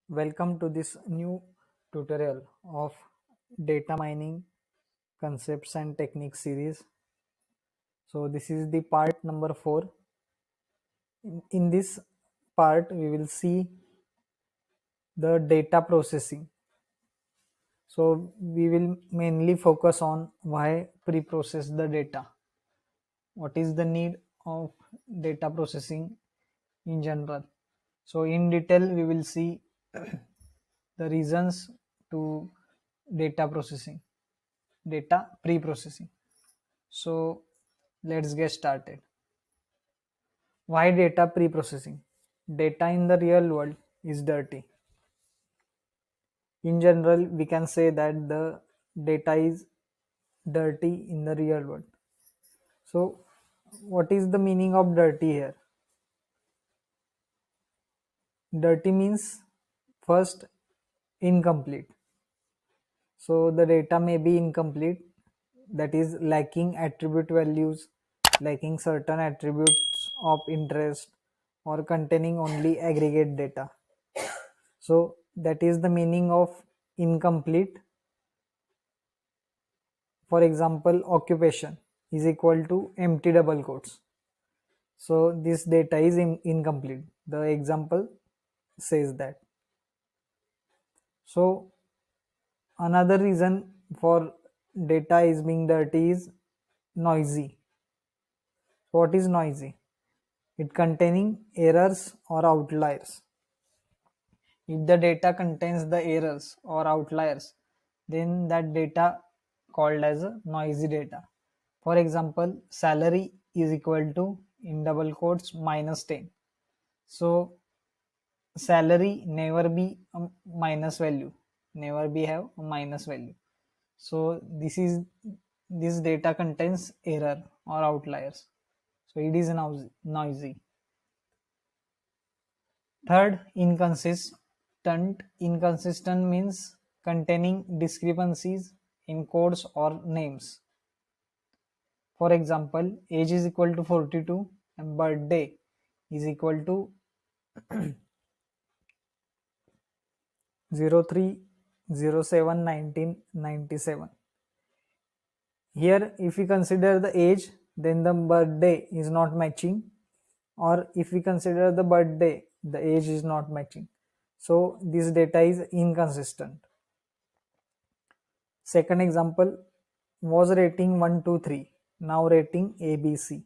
Welcome to this new tutorial of data mining concepts and techniques series. So this is the part number 4. In this part we will see the data processing. So we will mainly focus on why pre-process the data. What is the need of data processing in general. So in detail we will see the reasons to data processing, data pre-processing. So let's get started. Why data pre-processing? Data in the real world is dirty. In general, we can say that the data is dirty in the real world. So what is the meaning of dirty here? Dirty means first incomplete. So the data may be incomplete, that is lacking attribute values, lacking certain attributes of interest, or containing only aggregate data. So that is the meaning of incomplete. For example, occupation is equal to empty double quotes. So this data is incomplete. The example says that. So another reason for data is being dirty is noisy. What is noisy? It containing errors or outliers. If the data contains the errors or outliers, then that data called as a noisy data. For example, salary is equal to in double quotes -10. So salary never be a minus value, never be have a minus value. So this data contains error or outliers. So it is noisy. Third, inconsistent. Inconsistent means containing discrepancies in codes or names. For example, age is equal to 42 and birthday is equal to 03/07/1997. Here, if we consider the age, then the birthday is not matching, or if we consider the birthday, the age is not matching. So this data is inconsistent. Second example, was rating 1, 2, 3, now rating ABC.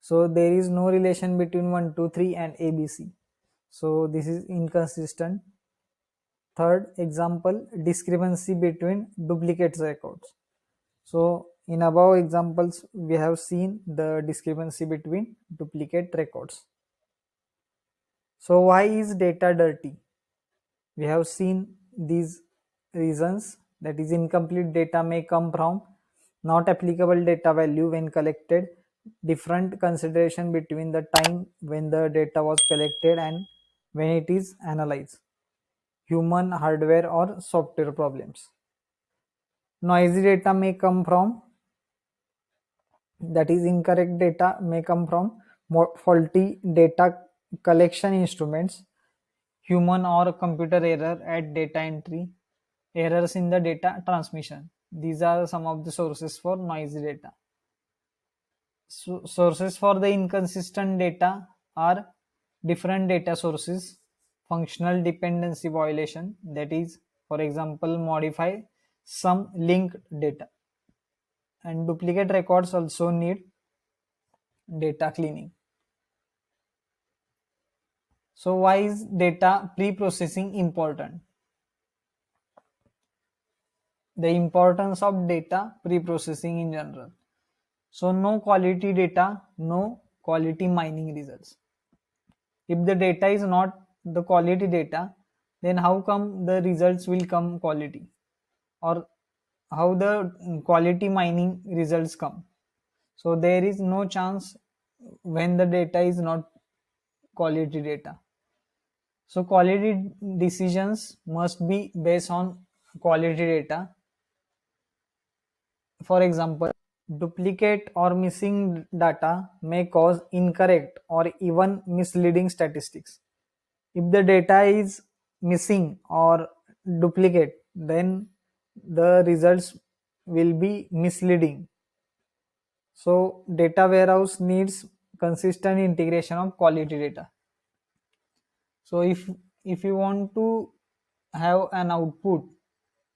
So there is no relation between 1, 2, 3 and ABC. So this is inconsistent. Third example, discrepancy between duplicate records. So in above examples, we have seen the discrepancy between duplicate records. So why is data dirty? We have seen these reasons, that is incomplete data may come from not applicable data value when collected, different consideration between the time when the data was collected and when it is analyzed, human, hardware or software problems. Noisy data may come from, that is incorrect data may come from faulty data collection instruments, human or computer error at data entry, errors in the data transmission. These are some of the sources for noisy data. So sources for the inconsistent data are different data sources, functional dependency violation, that is, for example, modify some linked data, and duplicate records also need data cleaning. So why is data pre-processing important? The importance of data pre-processing in general. So no quality data, no quality mining results. If the data is not the quality data, then how come the results will come quality? Or how the quality mining results come? So there is no chance when the data is not quality data. So quality decisions must be based on quality data. For example, duplicate or missing data may cause incorrect or even misleading statistics. If the data is missing or duplicate, then the results will be misleading. So data warehouse needs consistent integration of quality data. So if you want to have an output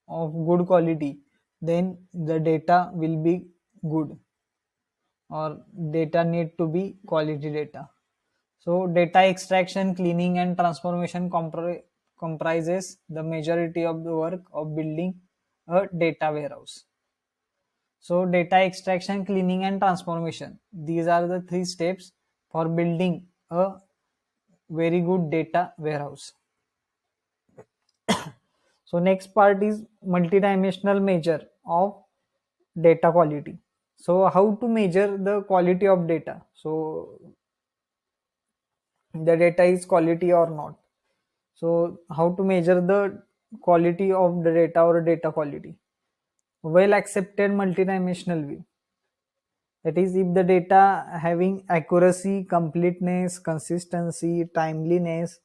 of good quality, then the data will be good, or data need to be quality data. So data extraction, cleaning and transformation comprises the majority of the work of building a data warehouse. So data extraction, cleaning and transformation, these are the three steps for building a very good data warehouse. So next part is multidimensional measure of data quality. So how to measure the quality of data? So the data is quality or not. So how to measure the quality of the data or data quality? Well accepted multidimensional view. That is, if the data having accuracy, completeness, consistency, timeliness,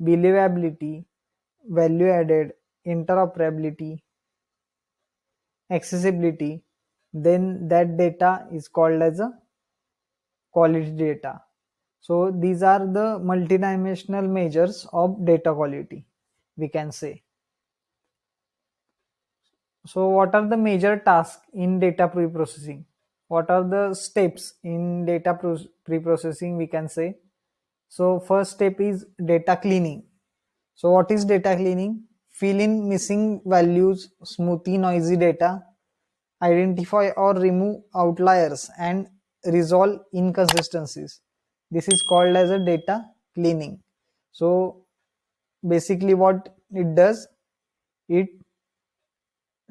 believability, value added, interoperability, accessibility, then that data is called as a quality data. So these are the multidimensional measures of data quality, we can say. So what are the major tasks in data pre-processing? What are the steps in data pre-processing, we can say? So first step is data cleaning. So what is data cleaning? Fill in missing values, smoothie noisy data, identify or remove outliers, and resolve inconsistencies. This is called as a data cleaning. So basically what it does, it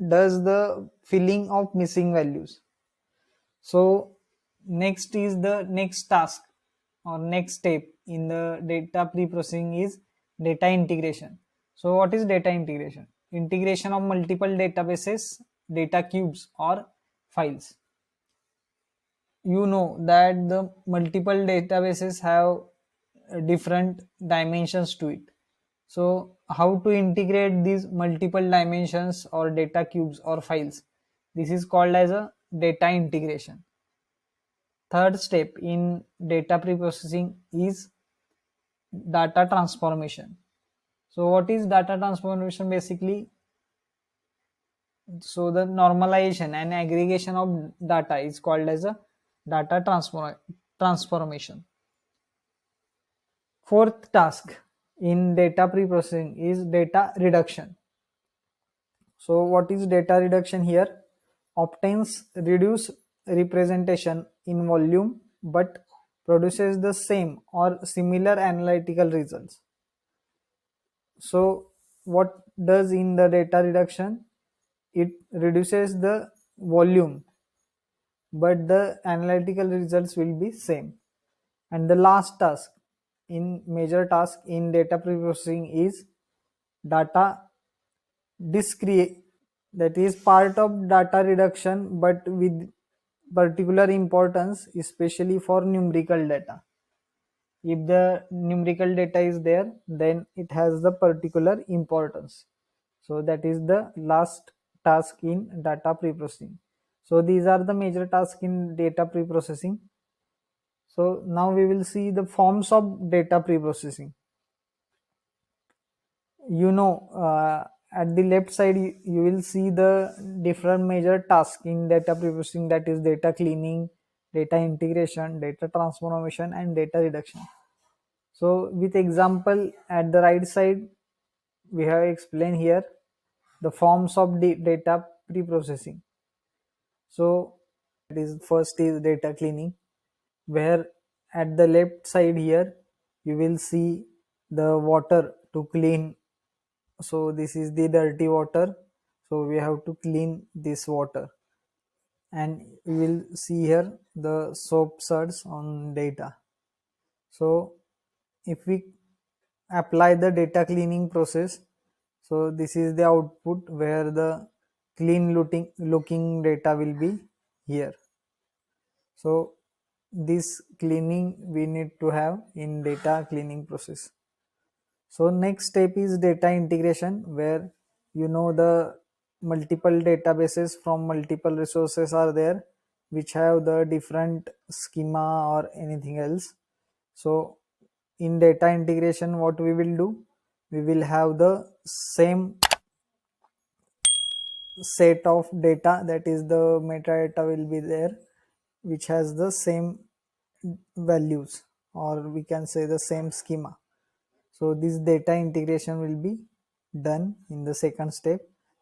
does the filling of missing values. So next is the next task or next step in the data pre-processing is data integration. So what is data integration? Integration of multiple databases, data cubes or files. You know that the multiple databases have different dimensions to it. So how to integrate these multiple dimensions or data cubes or files? This is called as a data integration. Third step in data preprocessing is data transformation. So what is data transformation basically? So the normalization and aggregation of data is called as a data transformation. Fourth task in data preprocessing is data reduction. So what is data reduction here? Obtains reduced representation in volume but produces the same or similar analytical results. So what does in the data reduction? It reduces the volume but the analytical results will be same. And the last task in major task in data preprocessing is data discrete, that is part of data reduction but with particular importance, especially for numerical data. If the numerical data is there, then it has the particular importance. So that is the last task in data preprocessing. So these are the major tasks in data preprocessing. So now we will see the forms of data preprocessing. You know, at the left side you will see the different major tasks in data preprocessing, that is data cleaning, data integration, data transformation and data reduction. So with example at the right side we have explained here the forms of the data preprocessing. So that is first is data cleaning, where at the left side here you will see the water to clean. So this is the dirty water, so we have to clean this water, and we will see here the soap suds on data. So if we apply the data cleaning process, so this is the output where the clean looking data will be here. So this cleaning we need to have in data cleaning process. So next step is data integration, where the multiple databases from multiple resources are there which have the different schema or anything else. So in data integration, what we will do, we will have the same set of data, that is the metadata will be there, which has the same values, or we can say the same schema. So this data integration will be done in the second step.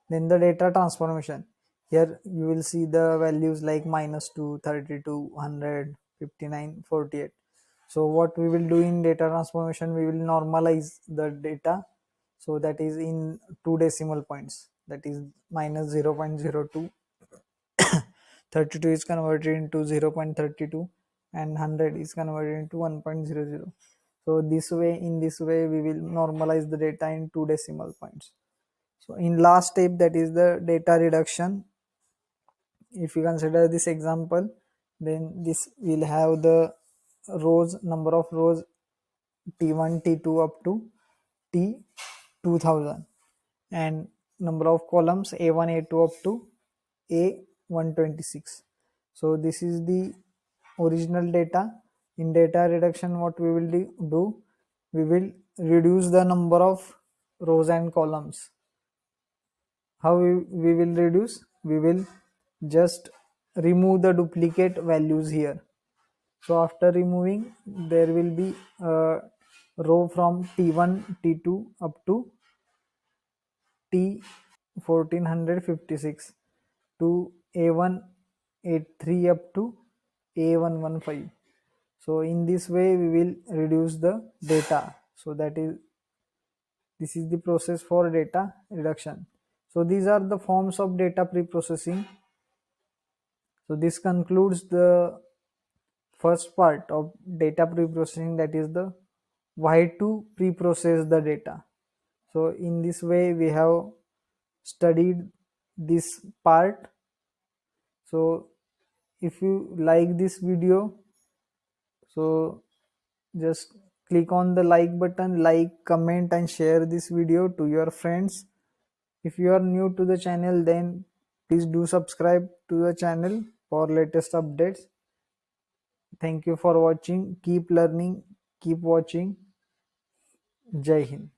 Then the data transformation, here you will see the values like -2, 32, 100, 59, 48. So what we will do in data transformation, we will normalize the data, so that is in two decimal points, that is -0.02. 32 is converted into 0.32 and 100 is converted into 1.00. So in this way we will normalize the data in two decimal points. So in last step, that is the data reduction, if you consider this example, then this will have the number of rows t1 t2 up to t2000, and number of columns a1 a2 up to a126. So this is the original data. In data reduction, what we will do, we will reduce the number of rows and columns. How we will reduce, we will just remove the duplicate values here. So after removing, there will be a row from t1 t2 up to t1456 to a1 a3 up to a115. So in this way we will reduce the data. So this is the process for data reduction. So these are the forms of data pre-processing. So this concludes the first part of data pre-processing, that is the why to pre-process the data. So in this way we have studied this part. So if you like this video, so just click on the like button, like, comment and share this video to your friends. If you are new to the channel, then please do subscribe to the channel for latest updates. Thank you for watching. Keep learning, keep watching. Jai Hind.